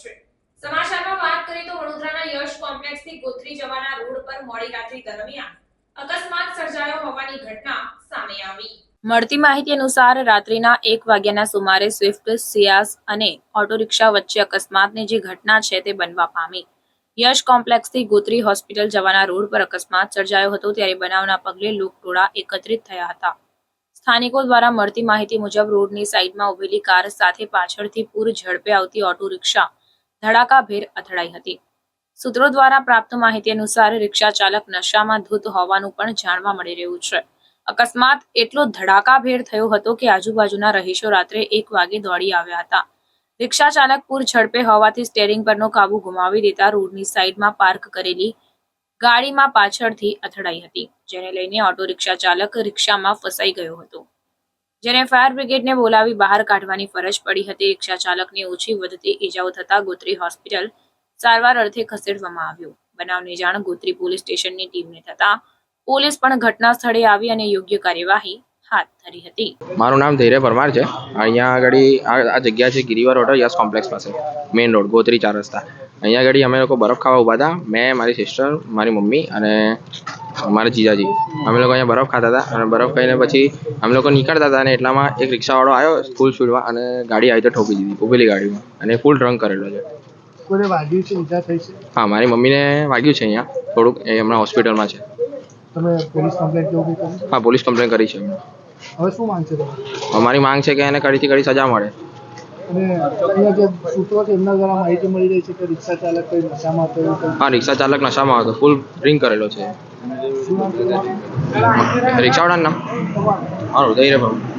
છે। સમાચારમાં વાત કરીએ તો વડોદરાના યશ કોમ્પ્લેક્સથી ગોત્રી જવાના રોડ પર મોડી રાત્રિ દરમિયાન અકસ્માત સર્જાયો હોવાની ઘટના સામે આવી। મળતી માહિતી અનુસાર રાત્રિના 1 વાગ્યાના સુમારે સ્વિફ્ટ સિયાઝ અને ઓટો રિક્ષા વચ્ચે અકસ્માતની જે ઘટના છે તે બનવા પામી। યશ કોમ્પ્લેક્સથી ગોત્રી હોસ્પિટલ જવાના રોડ પર અકસ્માત સર્જાયો હતો, ત્યારે બનાવના પગલે લોકટોળા એકત્રિત થયા હતા। સ્થાનિકો દ્વારા મળતી માહિતી મુજબ રોડની સાઈડમાં ઉભેલી કાર સાથે પાછળથી પૂર ઝડપે આવતી ઓટો રિક્ષા ધડાકાભેર અથડાઈ હતી। સૂત્રો દ્વારા પ્રાપ્ત માહિતી અનુસાર રિક્ષા ચાલક નશામાં ધૂત હોવાનું પણ જાણવા મળી રહ્યું છે। અકસ્માત એટલો ધડાકાભેર થયો હતો કે આજુબાજુના રહીશો રાત્રે 1 વાગે દોડી આવ્યા હતા। રિક્ષા ચાલક પૂર ઝડપે હોવાથી સ્ટીયરિંગ પરનો કાબુ ગુમાવી દેતા રોડની સાઈડમાં પાર્ક કરેલી ગાડીમાં પાછળથી અથડાઈ હતી, જેને લઈને ઓટો રિક્ષા ચાલક રિક્ષામાં ફસાઈ ગયો હતો, જેને ફાયર બ્રિગેડને બોલાવી બહાર કાઢવાની ફરજ પડી હતી। રિક્ષા ચાલકને ઓછી વધતી ઈજાઓ થતા ગોત્રી હોસ્પિટલ સારવાર અર્થે ખસેડવામાં આવ્યો। બનાવની જાણ ગોત્રી પોલીસ સ્ટેશનની ટીમને થતા પોલીસ પણ ઘટના સ્થળે આવી અને યોગ્ય કાર્યવાહી હાથ ધરી હતી। મારું નામ ધૈર્ય પરમાર છે। અહીંયા આગળ આ જગ્યા છે ગિરિવર હોટલ યશ કોમ્પ્લેક્સ પાસે, મેઇન રોડ ગોત્રી 4 રસ્તા। અહીંયા આગળ અમે લોકો બરફ ખાવા ઊભા હતા, મેં, મારી સિસ્ટર, મારી મમ્મી અને મારા જીજાજી। અમે લોકો અહીંયા બરફ ખાતા હતા અને બરફ ખાઈને પછી અમે લોકો નીકળતા હતા અને એટલામાં એક રિક્ષાવાળો આવ્યો ફૂલ સ્પીડમાં અને ગાડી આવી તો ઠોકી દીધી ઊભેલી ગાડીમાં, અને ફૂલ ડ્રંક કરેલો છે। કોને વાગ્યું છે, ઈજા થઈ છે? હા, મારી મમ્મીને વાગ્યું છે અહીંયા થોડુંક, એ હમણાં હોસ્પિટલમાં છે। તમે પોલીસ કમ્પ્લેન્ટ કેવું કંઈ કરી? હા, પોલીસ કમ્પ્લેન કરી છે। હવે શું માંગ છે તમારી? અમારી માંગ છે કે એને કડીથી કડી સજા મળે। અને અહીંયા જે સૂત્રો છે એમના દ્વારા માહિતી મળી રહી છે કે રિક્ષા ચાલક કઈ નશામાં હતો એવું કંઈ? હા, રિક્ષા ચાલક નશામાં હતો, ફૂલ ડ્રિંક કરેલો છે। શું નામ છે તમારું? રિક્ષાવાળાનું નામ મારું ધૈર્ય પરમાર।